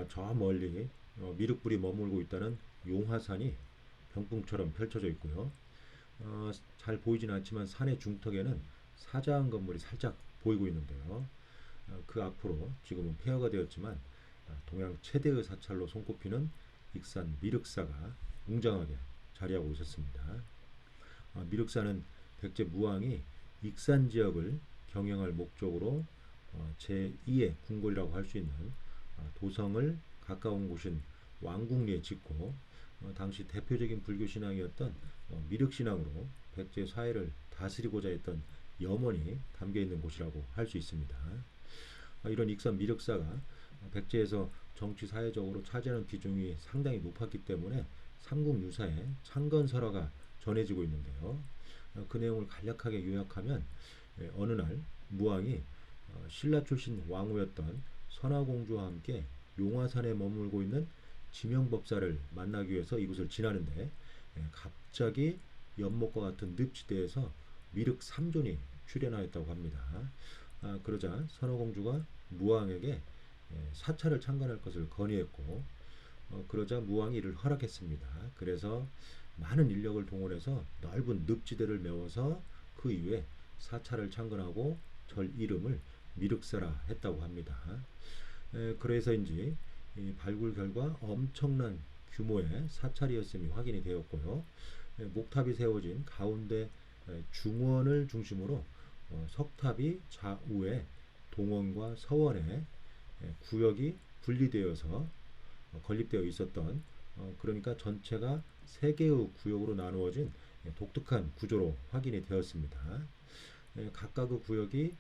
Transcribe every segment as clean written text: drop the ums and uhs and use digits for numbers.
저 멀리 미륵불이 머물고 있다는 용화산이 병풍처럼 펼쳐져 있고요. 잘 보이진 않지만 산의 중턱에는 사자한 건물이 살짝 보이고 있는데요. 그 앞으로 지금은 폐허가 되었지만 동양 최대의 사찰로 손꼽히는 익산 미륵사가 웅장하게 자리하고 있었습니다. 미륵사는 백제 무왕이 익산 지역을 경영할 목적으로 제2의 궁궐이라고 할 수 있는 도성을 가까운 곳인 왕궁리에 짓고 당시 대표적인 불교 신앙이었던 미륵 신앙으로 백제 사회를 다스리고자 했던 염원이 담겨 있는 곳이라고 할 수 있습니다. 이런 익산 미륵사가 백제에서 정치 사회적으로 차지하는 비중이 상당히 높았기 때문에 삼국유사에 창건설화가 전해지고 있는데요. 그 내용을 간략하게 요약하면 어느 날 무왕이 신라 출신 왕후였던 선화공주와 함께 용화산에 머물고 있는 지명법사를 만나기 위해서 이곳을 지나는데 갑자기 연못과 같은 늪지대에서 미륵 3존이 출현하였다고 합니다. 그러자 선화공주가 무왕에게 사찰을 창건할 것을 건의했고 그러자 무왕이 이를 허락했습니다. 그래서 많은 인력을 동원해서 넓은 늪지대를 메워서 그 이후에 사찰을 창건하고 절 이름을 미륵사라 했다고 합니다. 그래서인지 발굴 결과 엄청난 규모의 사찰이었음이 확인이 되었고요. 목탑이 세워진 가운데 중원을 중심으로 석탑이 좌우에 동원과 서원에 구역이 분리되어서 건립되어 있었던 그러니까 전체가 세 개의 구역으로 나누어진 독특한 구조로 확인이 되었습니다. 각각의 구역이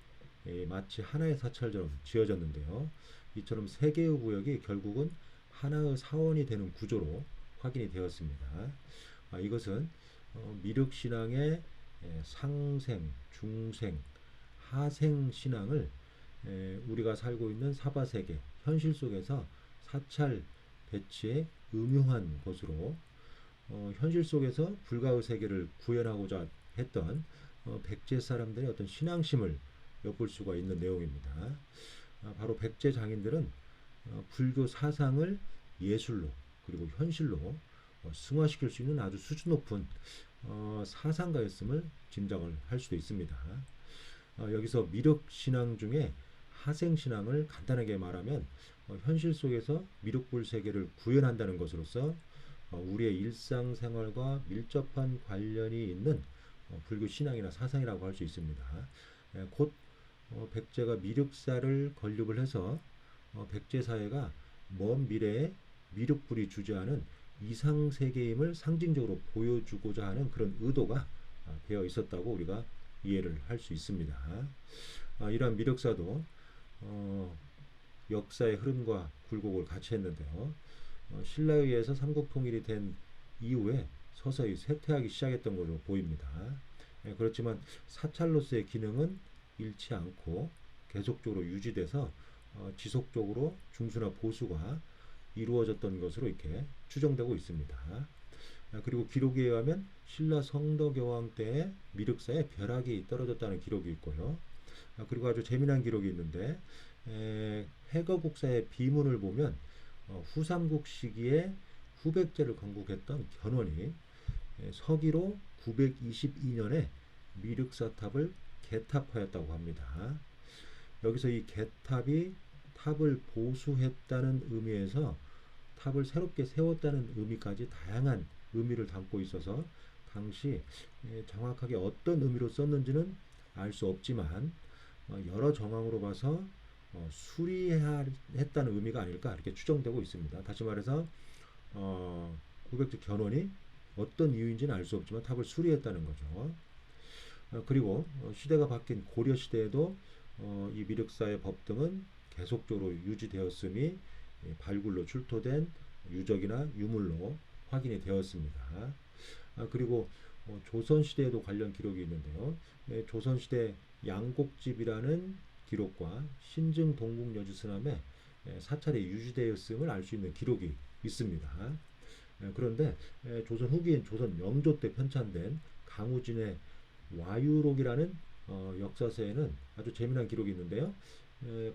마치 하나의 사찰처럼 지어졌는데요. 이처럼 세 개의 구역이 결국은 하나의 사원이 되는 구조로 확인이 되었습니다. 이것은 미륵 신앙의 상생, 중생, 하생 신앙을 우리가 살고 있는 사바세계 현실 속에서 사찰 배치에 음용한 것으로 현실 속에서 불가의 세계를 구현하고자 했던 백제 사람들의 어떤 신앙심을 엿볼 수가 있는 내용입니다. 바로 백제 장인들은 불교 사상을 예술로 그리고 현실로 승화시킬 수 있는 아주 수준 높은 사상가였음을 짐작을 할 수도 있습니다. 여기서 미륵 신앙 중에 하생 신앙을 간단하게 말하면 현실 속에서 미륵불 세계를 구현한다는 것으로서 우리의 일상생활과 밀접한 관련이 있는 불교 신앙이나 사상이라고 할 수 있습니다. 곧 백제가 미륵사를 건립을 해서 백제 사회가 먼 미래에 미륵불이 주재하는 이상세계임을 상징적으로 보여주고자 하는 그런 의도가 되어 있었다고 우리가 이해를 할 수 있습니다. 이러한 미륵사도 역사의 흐름과 굴곡을 같이 했는데요. 신라에 의해서 삼국통일이 된 이후에 서서히 쇠퇴하기 시작했던 것으로 보입니다. 그렇지만 사찰로서의 기능은 잃지 않고 계속적으로 유지돼서 지속적으로 중수나 보수가 이루어졌던 것으로 이렇게 추정되고 있습니다. 그리고 기록에 의하면 신라 성덕여왕 때에 미륵사에 벼락이 떨어졌다는 기록이 있고요. 그리고 아주 재미난 기록이 있는데 해거국사의 비문을 보면 후삼국 시기에 후백제를 건국했던 견훤이 서기로 922년에 미륵사탑을 개탑하였다고 합니다. 여기서 이 개탑이 탑을 보수했다는 의미에서 탑을 새롭게 세웠다는 의미까지 다양한 의미를 담고 있어서 당시 정확하게 어떤 의미로 썼는지는 알 수 없지만 여러 정황으로 봐서 수리했다는 의미가 아닐까 이렇게 추정되고 있습니다. 다시 말해서 구백제 견훤이 어떤 이유인지는 알 수 없지만 탑을 수리했다는 거죠. 그리고 시대가 바뀐 고려 시대에도 이 미륵사의 법등은 계속적으로 유지되었음이 발굴로 출토된 유적이나 유물로 확인이 되었습니다. 그리고 조선시대에도 관련 기록이 있는데요. 조선시대 양곡집이라는 기록과 신증 동국여주스남에 사찰이 유지되었음을 알 수 있는 기록이 있습니다. 그런데 조선 후기인 조선 영조 때 편찬된 강우진의 와유록이라는 역사서에는 아주 재미난 기록이 있는데요.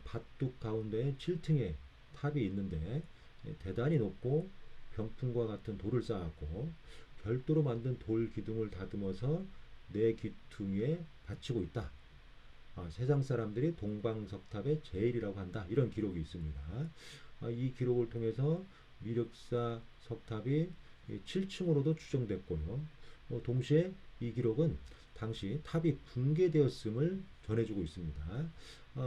밭둑 가운데 7층에 탑이 있는데 대단히 높고 병풍과 같은 돌을 쌓았고 별도로 만든 돌 기둥을 다듬어서 내 귀퉁이에 받치고 있다. 세상 사람들이 동방석탑의 제일이라고 한다. 이런 기록이 있습니다. 이 기록을 통해서 미륵사 석탑이 7층으로도 추정됐고요. 동시에 이 기록은 당시 탑이 붕괴되었음을 전해주고 있습니다.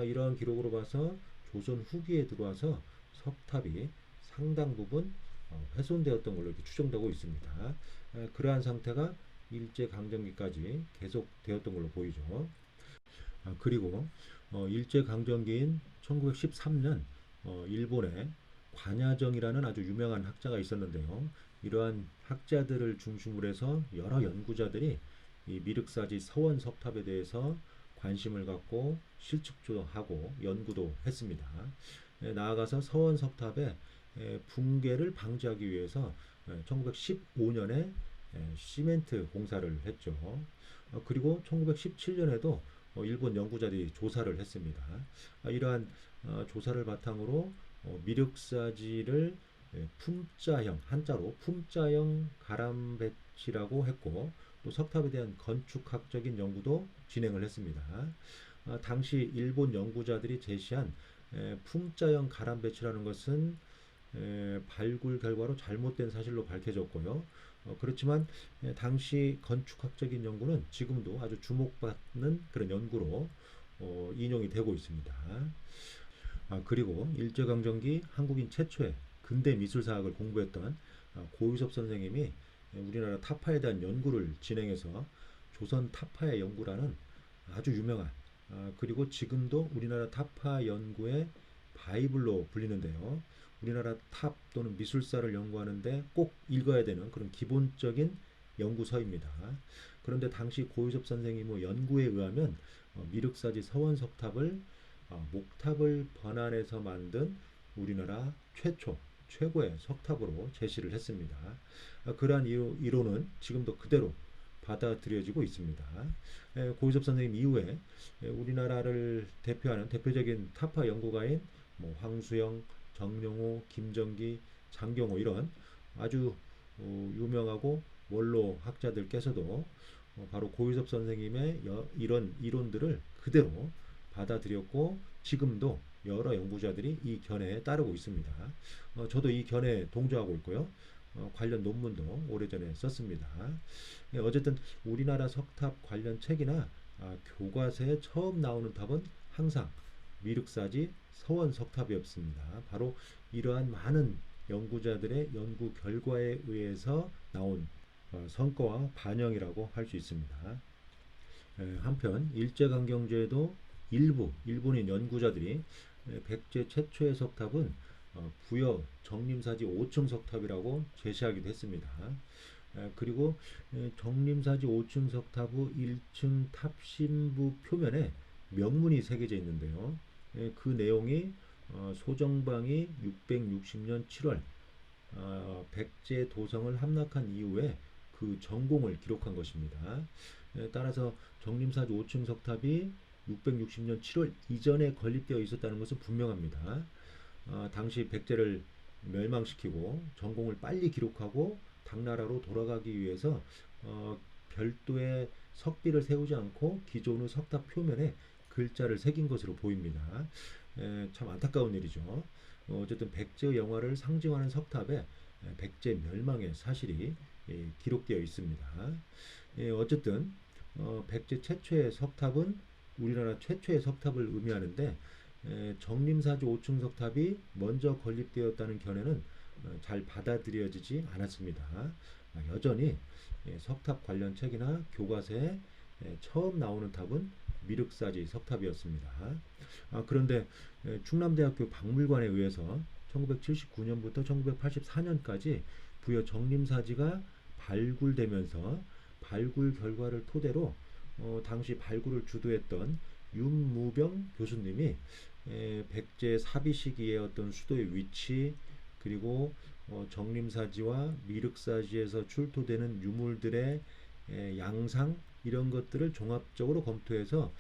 이러한 기록으로 봐서 조선 후기에 들어와서 석탑이 상당 부분 훼손되었던 걸로 이렇게 추정되고 있습니다. 그러한 상태가 일제강점기까지 계속되었던 걸로 보이죠. 그리고 일제강점기인 1913년 일본에 관야정이라는 아주 유명한 학자가 있었는데요. 이러한 학자들을 중심으로 해서 여러 연구자들이 이 미륵사지 서원 석탑에 대해서 관심을 갖고 실측도 하고 연구도 했습니다. 나아가서 서원 석탑의 붕괴를 방지하기 위해서 1915년에 시멘트 공사를 했죠. 그리고 1917년에도 일본 연구자들이 조사를 했습니다. 이러한 조사를 바탕으로 미륵사지를 품자형, 한자로 품자형 가람배치라고 했고 또 석탑에 대한 건축학적인 연구도 진행을 했습니다. 당시 일본 연구자들이 제시한 품자형 가람배치라는 것은 발굴 결과로 잘못된 사실로 밝혀졌고요. 그렇지만 당시 건축학적인 연구는 지금도 아주 주목받는 그런 연구로 인용이 되고 있습니다. 그리고 일제강점기 한국인 최초의 근대 미술사학을 공부했던 고유섭 선생님이 우리나라 타파에 대한 연구를 진행해서 조선 타파의 연구라는 아주 유명한 그리고 지금도 우리나라 타파 연구의 바이블로 불리는데요. 우리나라 탑 또는 미술사를 연구하는데 꼭 읽어야 되는 그런 기본적인 연구서입니다. 그런데 당시 고유섭 선생님의 연구에 의하면 미륵사지 서원석탑을 목탑을 번안해서 만든 우리나라 최고의 석탑으로 제시를 했습니다. 그러한 이론은 지금도 그대로 받아들여지고 있습니다. 고유섭 선생님 이후에 우리나라를 대표하는 대표적인 타파 연구가인 황수영, 정용호, 김정기, 장경호 이런 아주 유명하고 원로 학자들께서도 바로 고유섭 선생님의 이런 이론들을 그대로 받아들였고 지금도 여러 연구자들이 이 견해에 따르고 있습니다. 저도 이 견해에 동조하고 있고요. 관련 논문도 오래전에 썼습니다. 어쨌든 우리나라 석탑 관련 책이나 교과서에 처음 나오는 탑은 항상 미륵사지 서원석탑이었습니다. 바로 이러한 많은 연구자들의 연구 결과에 의해서 나온 성과와 반영이라고 할 수 있습니다. 한편 일제강점기에도 일부 일본인 연구자들이 백제 최초의 석탑은 부여 정림사지 5층 석탑이라고 제시하기도 했습니다. 그리고 정림사지 5층 석탑의 1층 탑신부 표면에 명문이 새겨져 있는데요. 그 내용이 소정방이 660년 7월 백제 도성을 함락한 이후에 그 전공을 기록한 것입니다. 따라서 정림사지 5층 석탑이 660년 7월 이전에 건립되어 있었다는 것은 분명합니다. 당시 백제를 멸망시키고 전공을 빨리 기록하고 당나라로 돌아가기 위해서 별도의 석비를 세우지 않고 기존의 석탑 표면에 글자를 새긴 것으로 보입니다. 참 안타까운 일이죠. 어쨌든 백제의 영화를 상징하는 석탑에 백제 멸망의 사실이 기록되어 있습니다. 어쨌든 백제 최초의 석탑은 우리나라 최초의 석탑을 의미하는데 정림사지 5층 석탑이 먼저 건립되었다는 견해는 잘 받아들여지지 않았습니다. 여전히 석탑 관련 책이나 교과서에 처음 나오는 탑은 미륵사지 석탑이었습니다. 그런데 충남대학교 박물관에 의해서 1979년부터 1984년까지 부여 정림사지가 발굴되면서 발굴 결과를 토대로 당시 발굴을 주도했던 윤무병 교수님이 백제 사비 시기의 어떤 수도의 위치 그리고 정림사지와 미륵사지에서 출토되는 유물들의 양상 이런 것들을 종합적으로 검토해서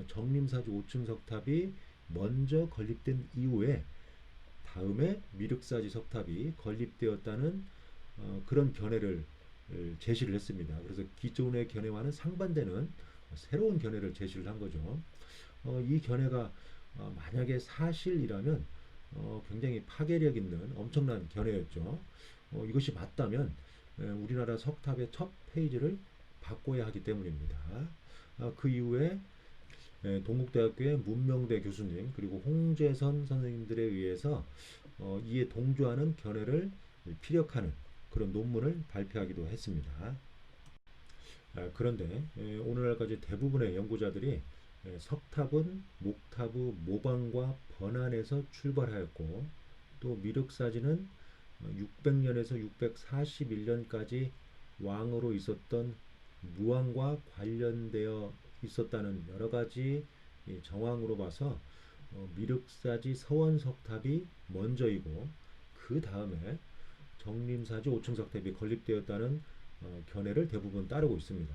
정림사지 5층 석탑이 먼저 건립된 이후에 다음에 미륵사지 석탑이 건립되었다는 그런 견해를 제시를 했습니다. 그래서 기존의 견해와는 상반되는 새로운 견해를 제시를 한 거죠. 이 견해가 만약에 사실이라면 굉장히 파괴력 있는 엄청난 견해였죠. 이것이 맞다면 우리나라 석탑의 첫 페이지를 바꿔야 하기 때문입니다. 그 이후에 동국대학교의 문명대 교수님 그리고 홍재선 선생님들에 의해서 이에 동조하는 견해를 피력하는 그런 논문을 발표하기도 했습니다. 그런데 오늘날까지 대부분의 연구자들이 석탑은 목탑의 모방과 번안에서 출발하였고 또 미륵사지는 600년에서 641년까지 왕으로 있었던 무왕과 관련되어 있었다는 여러 가지 정황으로 봐서 미륵사지 서원석탑이 먼저이고 그 다음에 정림사지 5층 석탑이 건립되었다는 견해를 대부분 따르고 있습니다.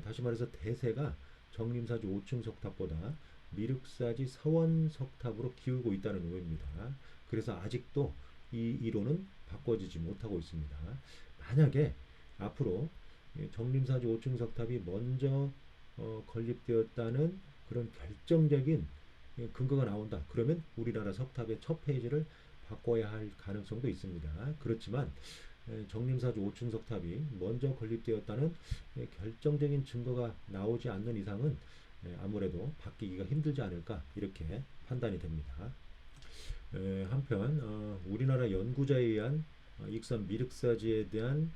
다시 말해서 대세가 정림사지 5층 석탑보다 미륵사지 서원석탑으로 기울고 있다는 의미입니다. 그래서 아직도 이 이론은 바꿔지지 못하고 있습니다. 만약에 앞으로 정림사지 5층 석탑이 먼저 건립되었다는 그런 결정적인 근거가 나온다. 그러면 우리나라 석탑의 첫 페이지를 바꿔야 할 가능성도 있습니다. 그렇지만 정림사주 5층 석탑이 먼저 건립되었다는 결정적인 증거가 나오지 않는 이상은 아무래도 바뀌기가 힘들지 않을까 이렇게 판단이 됩니다. 한편 우리나라 연구자에 의한 익선 미륵사지에 대한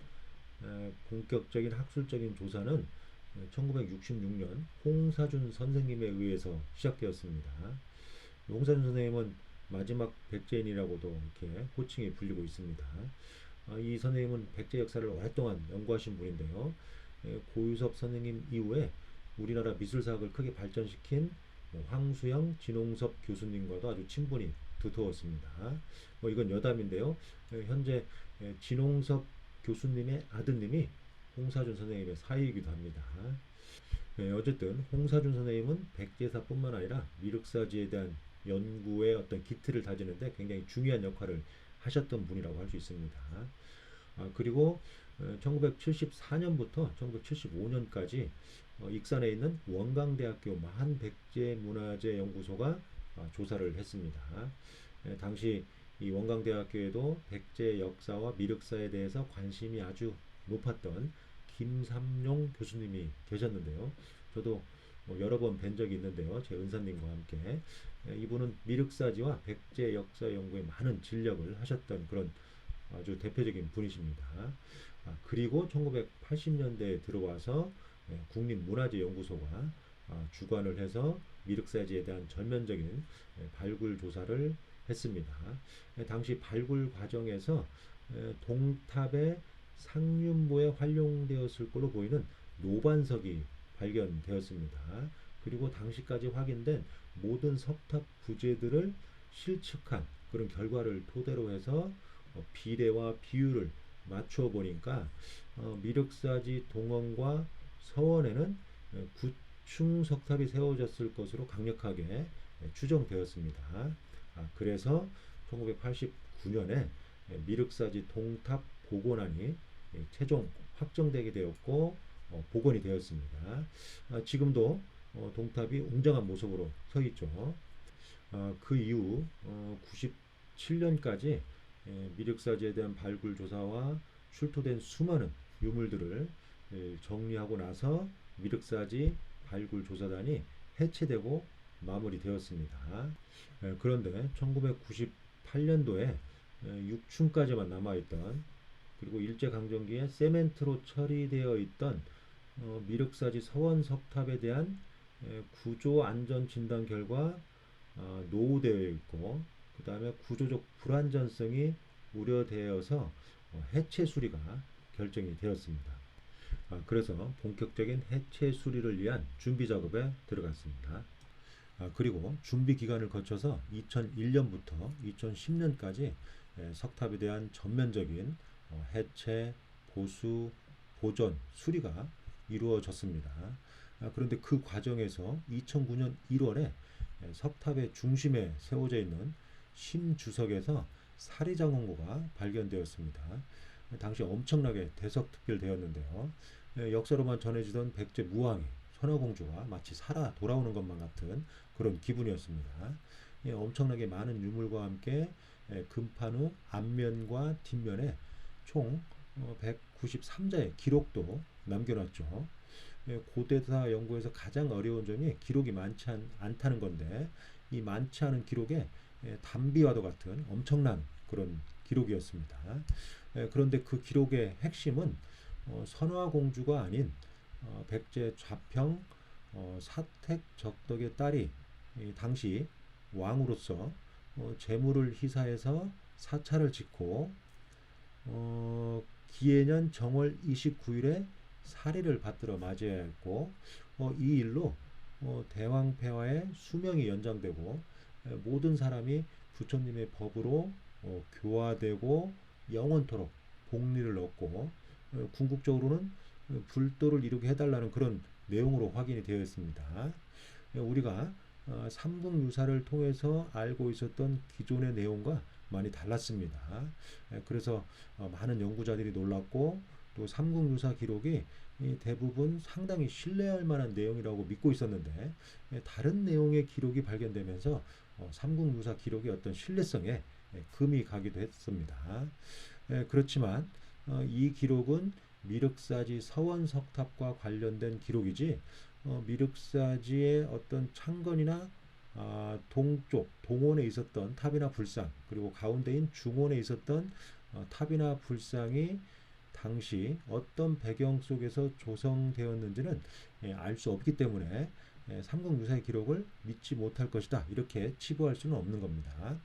본격적인 학술적인 조사는 1966년 홍사준 선생님에 의해서 시작되었습니다. 홍사준 선생님은 마지막 백제인이라고도 이렇게 호칭이 불리고 있습니다. 이 선생님은 백제 역사를 오랫동안 연구하신 분인데요. 고유섭 선생님 이후에 우리나라 미술사학을 크게 발전시킨 황수영, 진홍섭 교수님과도 아주 친분이 두터웠습니다. 이건 여담인데요. 현재 진홍섭 교수님의 아드님이 홍사준 선생님의 사위이기도 합니다. 어쨌든 홍사준 선생님은 백제사뿐만 아니라 미륵사지에 대한 연구의 어떤 기틀을 다지는데 굉장히 중요한 역할을 하셨던 분이라고 할 수 있습니다. 그리고 1974년부터 1975년까지 익산에 있는 원광대학교 만백제문화재연구소가 조사를 했습니다. 당시 이 원광대학교에도 백제 역사와 미륵사에 대해서 관심이 아주 높았던 김삼룡 교수님이 계셨는데요. 저도 여러 번 뵌 적이 있는데요. 제 은사님과 함께 이분은 미륵사지와 백제 역사 연구에 많은 진력을 하셨던 그런 아주 대표적인 분이십니다. 그리고 1980년대에 들어와서 국립문화재연구소가 주관을 해서 미륵사지에 대한 전면적인 발굴 조사를 했습니다. 당시 발굴 과정에서 동탑의 상륜부에 활용되었을 걸로 보이는 노반석이 발견되었습니다. 그리고 당시까지 확인된 모든 석탑 부재들을 실측한 그런 결과를 토대로 해서 비례와 비율을 맞춰 보니까 미륵사지 동원과 서원에는 9층 석탑이 세워졌을 것으로 강력하게 추정되었습니다. 그래서 1989년에 미륵사지 동탑 복원안이 최종 확정되게 되었고 복원이 되었습니다. 지금도 동탑이 웅장한 모습으로 서 있죠. 그 이후 97년까지 미륵사지에 대한 발굴 조사와 출토된 수많은 유물들을 정리하고 나서 미륵사지 발굴 조사단이 해체되고 마무리되었습니다. 그런데 1998년도에 6층까지만 남아있던 그리고 일제강점기에 세멘트로 처리되어 있던 미륵사지 서원석탑에 대한 구조 안전 진단 결과 노후되어 있고 그 다음에 구조적 불안전성이 우려되어서 해체 수리가 결정이 되었습니다. 그래서 본격적인 해체 수리를 위한 준비 작업에 들어갔습니다. 그리고 준비 기간을 거쳐서 2001년부터 2010년까지 석탑에 대한 전면적인 해체, 보수, 보존, 수리가 이루어졌습니다. 그런데 그 과정에서 2009년 1월에 석탑의 중심에 세워져 있는 심주석에서 사리장원고가 발견되었습니다. 당시 엄청나게 대석특별되었는데요. 역사로만 전해지던 백제 무왕이 선화공주가 마치 살아 돌아오는 것만 같은 그런 기분이었습니다. 엄청나게 많은 유물과 함께 금판 후 앞면과 뒷면에 총 193자의 기록도 남겨놨죠. 고대사 연구에서 가장 어려운 점이 기록이 많지 않다는 건데, 이 많지 않은 기록에 담비와도 같은 엄청난 그런 기록이었습니다. 그런데 그 기록의 핵심은 선화공주가 아닌 백제 좌평 사택적덕의 딸이 당시 왕으로서 재물을 희사해서 사찰을 짓고 기해년 정월 29일에 사리를 받들어 맞이해야 했고, 이 일로 대왕폐하의 수명이 연장되고 모든 사람이 부처님의 법으로 교화되고 영원토록 복리를 얻고 궁극적으로는 불도를 이루게 해달라는 그런 내용으로 확인이 되어 있습니다. 우리가 삼국유사를 통해서 알고 있었던 기존의 내용과 많이 달랐습니다. 그래서 많은 연구자들이 놀랐고, 또 삼국유사 기록이 대부분 상당히 신뢰할 만한 내용이라고 믿고 있었는데, 다른 내용의 기록이 발견되면서 삼국유사 기록의 어떤 신뢰성에 금이 가기도 했습니다. 그렇지만 이 기록은 미륵사지 서원석탑과 관련된 기록이지, 미륵사지의 어떤 창건이나 동쪽 동원에 있었던 탑이나 불상, 그리고 가운데인 중원에 있었던 탑이나 불상이 당시 어떤 배경 속에서 조성되었는지는 알 수 없기 때문에 삼국유사의 기록을 믿지 못할 것이다, 이렇게 치부할 수는 없는 겁니다.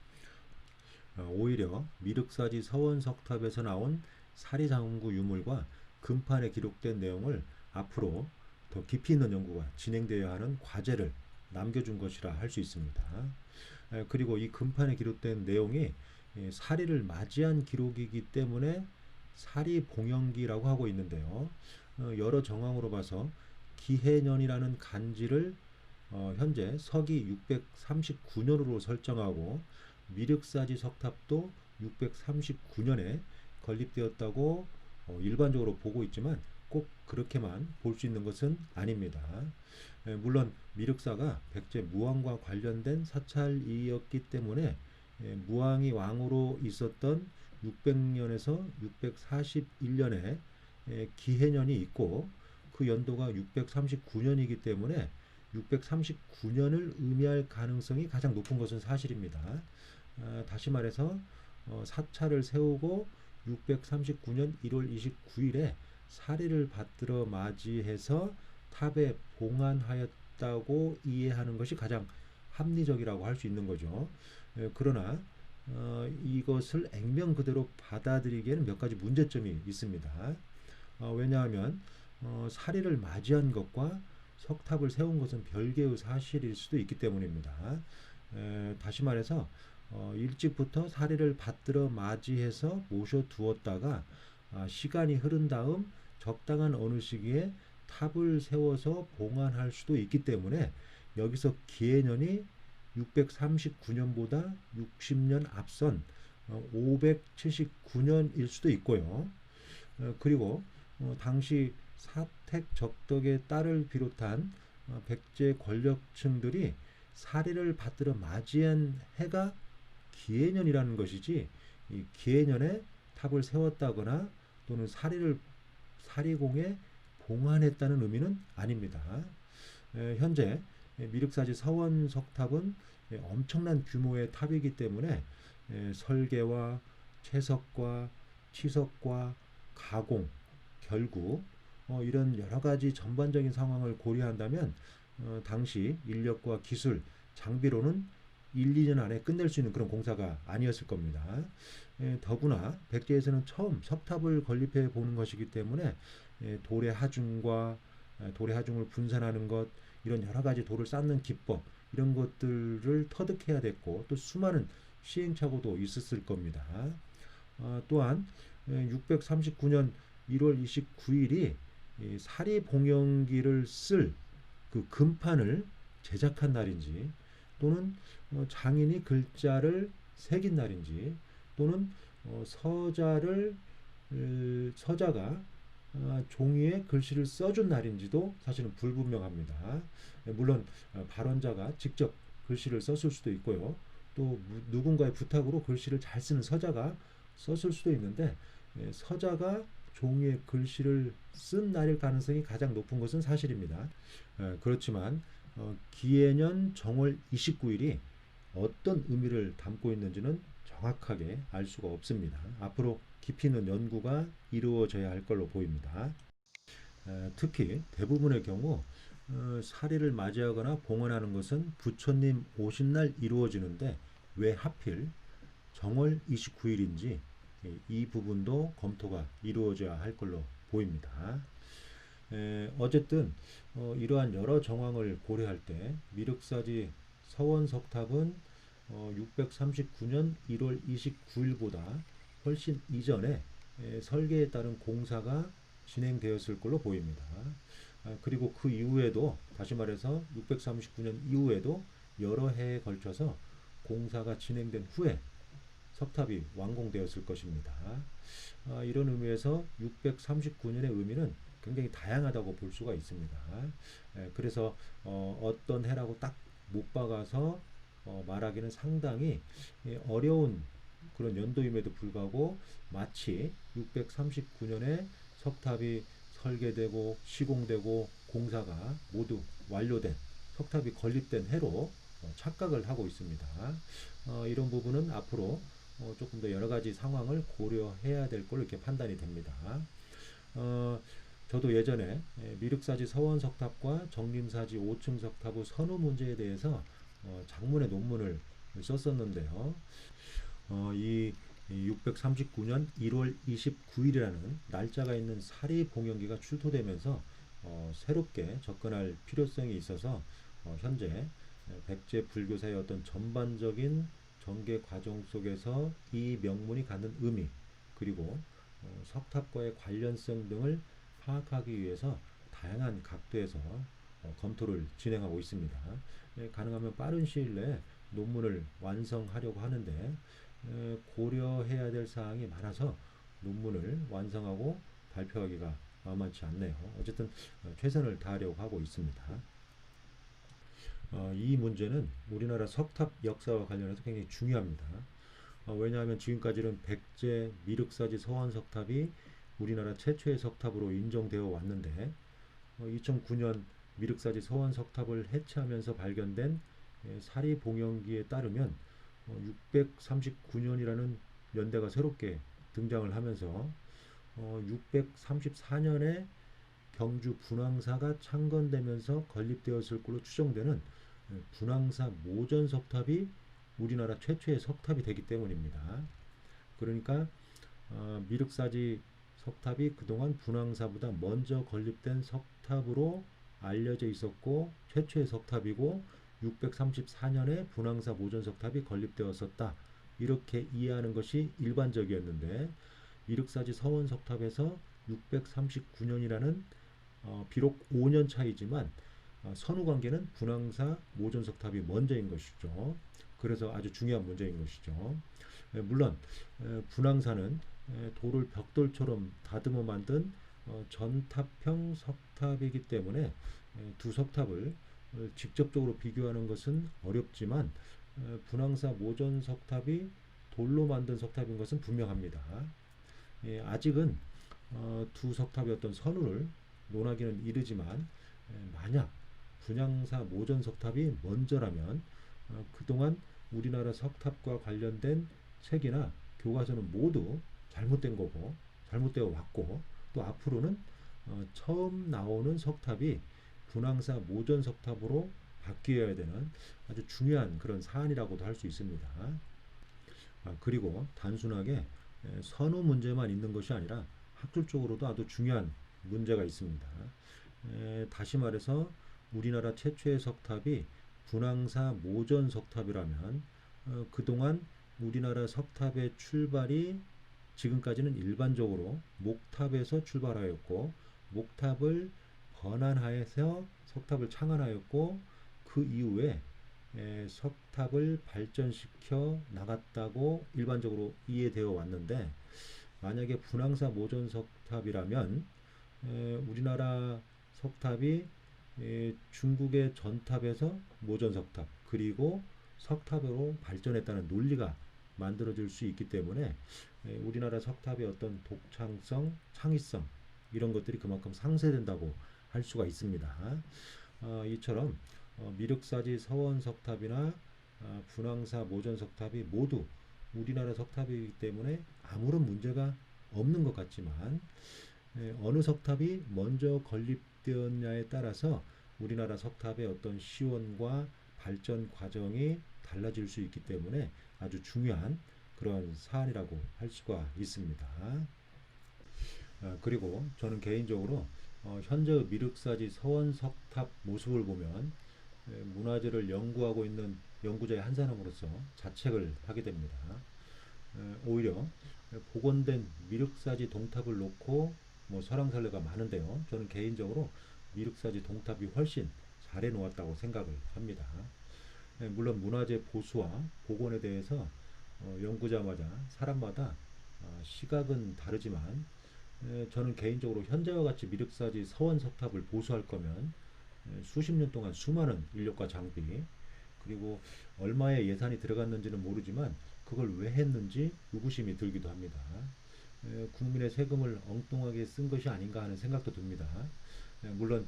오히려 미륵사지 서원석탑에서 나온 사리장원구 유물과 금판에 기록된 내용을 앞으로 더 깊이 있는 연구가 진행되어야 하는 과제를 남겨준 것이라 할 수 있습니다. 그리고 이 금판에 기록된 내용이 사리를 맞이한 기록이기 때문에 사리봉영기라고 하고 있는데요. 여러 정황으로 봐서 기해년이라는 간지를 현재 서기 639년으로 설정하고, 미륵사지 석탑도 639년에 건립되었다고 일반적으로 보고 있지만 꼭 그렇게만 볼 수 있는 것은 아닙니다. 물론 미륵사가 백제 무왕과 관련된 사찰이었기 때문에 무왕이 왕으로 있었던 600년에서 641년에 기해년이 있고, 그 연도가 639년이기 때문에 639년을 의미할 가능성이 가장 높은 것은 사실입니다. 다시 말해서 사찰을 세우고 639년 1월 29일에 사리를 받들어 맞이해서 탑에 봉안하였다고 이해하는 것이 가장 합리적이라고 할 수 있는 거죠. 그러나 이것을 액면 그대로 받아들이기에는 몇 가지 문제점이 있습니다. 왜냐하면 사리를 맞이한 것과 석탑을 세운 것은 별개의 사실일 수도 있기 때문입니다. 다시 말해서 일찍부터 사리를 받들어 맞이해서 모셔두었다가 시간이 흐른 다음 적당한 어느 시기에 탑을 세워서 봉안할 수도 있기 때문에 여기서 기해년이 639년보다 60년 앞선 579년일 수도 있고요. 그리고 당시 사택적덕의 딸을 비롯한 백제 권력층들이 사리를 받들어 맞이한 해가 기해년이라는 것이지, 이 기해년에 탑을 세웠다거나 또는 사리공에 봉안했다는 의미는 아닙니다. 현재 미륵사지 서원석탑은 엄청난 규모의 탑이기 때문에 설계와 채석과 치석과 가공, 결구, 이런 여러 가지 전반적인 상황을 고려한다면 당시 인력과 기술, 장비로는 1, 2년 안에 끝낼 수 있는 그런 공사가 아니었을 겁니다. 더구나 백제에서는 처음 석탑을 건립해 보는 것이기 때문에 돌의 하중과 돌의 하중을 분산하는 것, 이런 여러 가지 돌을 쌓는 기법, 이런 것들을 터득해야 됐고, 또 수많은 시행착오도 있었을 겁니다. 또한 639년 1월 29일이 사리봉영기를 쓸 그 금판을 제작한 날인지, 또는 장인이 글자를 새긴 날인지 또는 서자가 종이에 글씨를 써준 날인지도 사실은 불분명합니다. 물론 발언자가 직접 글씨를 썼을 수도 있고요. 또 누군가의 부탁으로 글씨를 잘 쓰는 서자가 썼을 수도 있는데 서자가 종이에 글씨를 쓴 날일 가능성이 가장 높은 것은 사실입니다. 그렇지만 기해년 정월 29일이 어떤 의미를 담고 있는지는 정확하게 알 수가 없습니다. 앞으로 깊이 있는 연구가 이루어져야 할 걸로 보입니다. 특히 대부분의 경우 사리를 맞이하거나 봉헌하는 것은 부처님 오신 날 이루어지는데 왜 하필 정월 29일인지 이 부분도 검토가 이루어져야 할 걸로 보입니다. 어쨌든 이러한 여러 정황을 고려할 때 미륵사지 서원석탑은 639년 1월 29일보다 훨씬 이전에 설계에 따른 공사가 진행되었을 걸로 보입니다. 그리고 그 이후에도 다시 말해서 639년 이후에도 여러 해에 걸쳐서 공사가 진행된 후에 석탑이 완공되었을 것입니다. 이런 의미에서 639년의 의미는 굉장히 다양하다고 볼 수가 있습니다. 그래서 어떤 해라고 딱 못 박아서 말하기는 상당히 어려운 그런 연도임에도 불구하고 마치 639년에 석탑이 설계되고 시공되고 공사가 모두 완료된 석탑이 건립된 해로 착각을 하고 있습니다. 이런 부분은 앞으로 조금 더 여러 가지 상황을 고려해야 될 걸로 이렇게 판단이 됩니다. 저도 예전에 미륵사지 서원석탑과 정림사지 5층 석탑의 선후 문제에 대해서 장문의 논문을 썼었는데요. 이 639년 1월 29일이라는 날짜가 있는 사리 봉영기가 출토되면서 새롭게 접근할 필요성이 있어서 현재 백제 불교사의 어떤 전반적인 전개 과정 속에서 이 명문이 갖는 의미 그리고 석탑과의 관련성 등을 파악하기 위해서 다양한 각도에서 검토를 진행하고 있습니다. 가능하면 빠른 시일 내에 논문을 완성하려고 하는데 고려해야 될 사항이 많아서 논문을 완성하고 발표하기가 만만치 않네요. 어쨌든 최선을 다하려고 하고 있습니다. 이 문제는 우리나라 석탑 역사와 관련해서 굉장히 중요합니다. 왜냐하면 지금까지는 백제 미륵사지 서원석탑이 우리나라 최초의 석탑으로 인정되어 왔는데 2009년 미륵사지 서원석탑을 해체하면서 발견된 사리봉영기에 따르면 639년이라는 연대가 새롭게 등장을 하면서 634년에 경주 분황사가 창건되면서 건립되었을 걸로 추정되는 분황사 모전석탑이 우리나라 최초의 석탑이 되기 때문입니다. 그러니까 미륵사지 석탑이 그동안 분황사보다 먼저 건립된 석탑으로 알려져 있었고 최초의 석탑이고 634년에 분황사 모전석탑이 건립되었었다. 이렇게 이해하는 것이 일반적이었는데 미륵사지 서원석탑에서 639년이라는 비록 5년 차이지만 선후관계는 분황사 모전석탑이 먼저인 것이죠. 그래서 아주 중요한 문제인 것이죠. 물론 분황사는 돌을 벽돌처럼 다듬어 만든 전탑형 석탑이기 때문에 두 석탑을 직접적으로 비교하는 것은 어렵지만 분황사 모전 석탑이 돌로 만든 석탑인 것은 분명합니다. 아직은 두 석탑의 어떤 선후를 논하기는 이르지만 만약 분황사 모전 석탑이 먼저라면 그동안 우리나라 석탑과 관련된 책이나 교과서는 모두 잘못된 거고 잘못되어 왔고 또 앞으로는 처음 나오는 석탑이 분황사 모전 석탑으로 바뀌어야 되는 아주 중요한 그런 사안이라고도 할 수 있습니다. 그리고 단순하게 선호 문제만 있는 것이 아니라 학술적으로도 아주 중요한 문제가 있습니다. 다시 말해서 우리나라 최초의 석탑이 분황사 모전 석탑이라면 그동안 우리나라 석탑의 출발이 지금까지는 일반적으로 목탑에서 출발하였고 목탑을 번안하여서 석탑을 창안하였고 그 이후에 석탑을 발전시켜 나갔다고 일반적으로 이해되어 왔는데, 만약에 분황사 모전 석탑이라면 우리나라 석탑이 중국의 전탑에서 모전 석탑 그리고 석탑으로 발전했다는 논리가 만들어질 수 있기 때문에 우리나라 석탑의 어떤 독창성, 창의성 이런 것들이 그만큼 상쇄된다고 할 수가 있습니다. 이처럼 미륵사지 서원석탑이나 분황사 모전석탑이 모두 우리나라 석탑이기 때문에 아무런 문제가 없는 것 같지만 어느 석탑이 먼저 건립되었냐에 따라서 우리나라 석탑의 어떤 시원과 발전 과정이 달라질 수 있기 때문에 아주 중요한 그런 사안이라고 할 수가 있습니다. 그리고 저는 개인적으로 현재 미륵사지 서원석탑 모습을 보면 문화재를 연구하고 있는 연구자의 한 사람으로서 자책을 하게 됩니다. 오히려 복원된 미륵사지 동탑을 놓고 뭐 설왕설래가 많은데요. 저는 개인적으로 미륵사지 동탑이 훨씬 잘 해놓았다고 생각을 합니다. 물론 문화재 보수와 복원에 대해서 연구자마다 사람마다 시각은 다르지만 저는 개인적으로 현재와 같이 미륵사지 서원석탑을 보수할 거면 수십 년 동안 수많은 인력과 장비 그리고 얼마의 예산이 들어갔는지는 모르지만 그걸 왜 했는지 의구심이 들기도 합니다. 국민의 세금을 엉뚱하게 쓴 것이 아닌가 하는 생각도 듭니다. 물론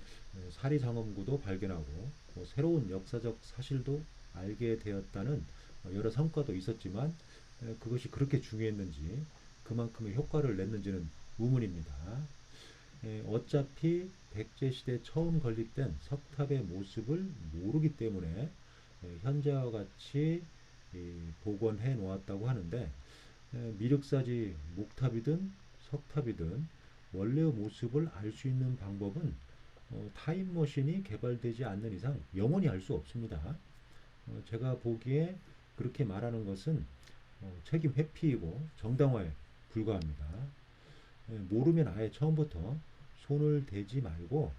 사리장엄구도 발견하고 새로운 역사적 사실도 알게 되었다는 여러 성과도 있었지만 그것이 그렇게 중요했는지 그만큼의 효과를 냈는지는 의문입니다. 어차피 백제시대 처음 건립된 석탑의 모습을 모르기 때문에 현재와 같이 복원해 놓았다고 하는데 미륵사지 목탑이든 석탑이든 원래의 모습을 알 수 있는 방법은 타임머신이 개발되지 않는 이상 영원히 알 수 없습니다. 제가 보기에 그렇게 말하는 것은 책임 회피이고 정당화에 불과합니다. 모르면 아예 처음부터 손을 대지 말고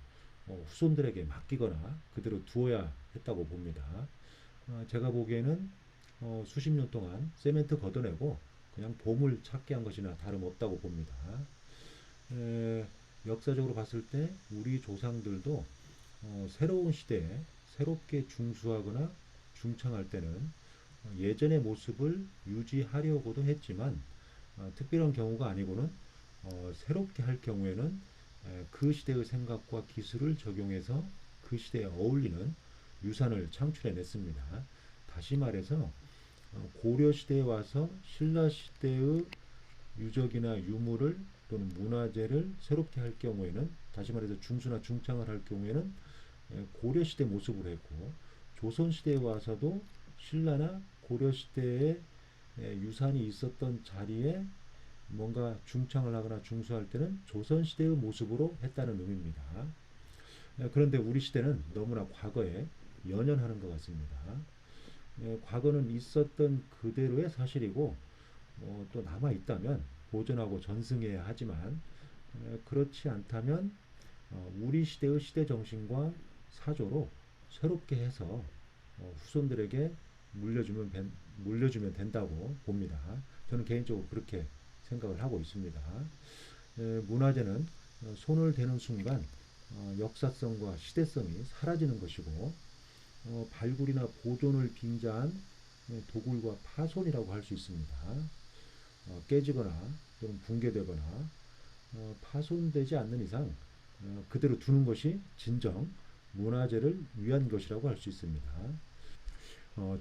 후손들에게 맡기거나 그대로 두어야 했다고 봅니다. 제가 보기에는 수십 년 동안 세멘트 걷어내고 그냥 보물 찾기 한 것이나 다름없다고 봅니다. 역사적으로 봤을 때 우리 조상들도 새로운 시대에 새롭게 중수하거나 중창할 때는 예전의 모습을 유지하려고도 했지만 특별한 경우가 아니고는 새롭게 할 경우에는 그 시대의 생각과 기술을 적용해서 그 시대에 어울리는 유산을 창출해냈습니다. 다시 말해서 고려 시대에 와서 신라 시대의 유적이나 유물을 또는 문화재를 새롭게 할 경우에는 다시 말해서 중수나 중창을 할 경우에는 고려 시대 모습으로 했고 조선 시대에 와서도 신라나 고려 시대의 유산이 있었던 자리에 뭔가 중창을 하거나 중수할 때는 조선 시대의 모습으로 했다는 의미입니다. 그런데 우리 시대는 너무나 과거에 연연하는 것 같습니다. 과거는 있었던 그대로의 사실이고 또 남아 있다면 보존하고 전승해야 하지만 그렇지 않다면 우리 시대의 시대 정신과 사조로 새롭게 해서 후손들에게 물려주면 된다고 봅니다. 저는 개인적으로 그렇게 생각을 하고 있습니다. 문화재는 손을 대는 순간 역사성과 시대성이 사라지는 것이고 발굴이나 보존을 빙자한 도굴과 파손이라고 할 수 있습니다. 깨지거나 또는 붕괴되거나 파손되지 않는 이상 그대로 두는 것이 진정 문화재를 위한 것이라고 할 수 있습니다.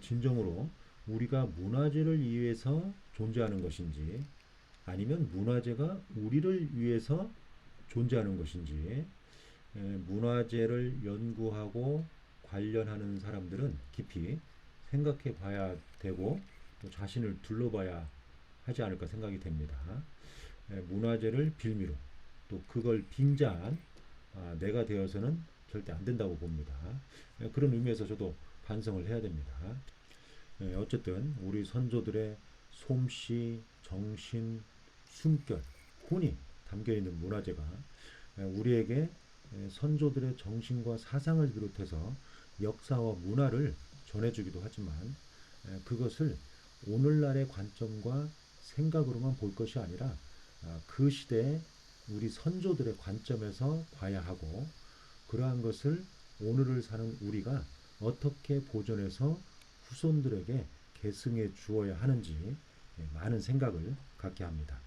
진정으로 우리가 문화재를 위해서 존재하는 것인지 아니면 문화재가 우리를 위해서 존재하는 것인지 문화재를 연구하고 관련하는 사람들은 깊이 생각해 봐야 되고 또 자신을 둘러봐야 하지 않을까 생각이 됩니다. 문화재를 빌미로 또 그걸 빙자한 내가 되어서는 절대 안 된다고 봅니다. 그런 의미에서 저도 반성을 해야 됩니다. 어쨌든 우리 선조들의 솜씨, 정신, 숨결, 혼이 담겨있는 문화재가 우리에게 선조들의 정신과 사상을 비롯해서 역사와 문화를 전해주기도 하지만 그것을 오늘날의 관점과 생각으로만 볼 것이 아니라 그 시대의 우리 선조들의 관점에서 봐야 하고 그러한 것을 오늘을 사는 우리가 어떻게 보존해서 후손들에게 계승해 주어야 하는지 많은 생각을 갖게 합니다.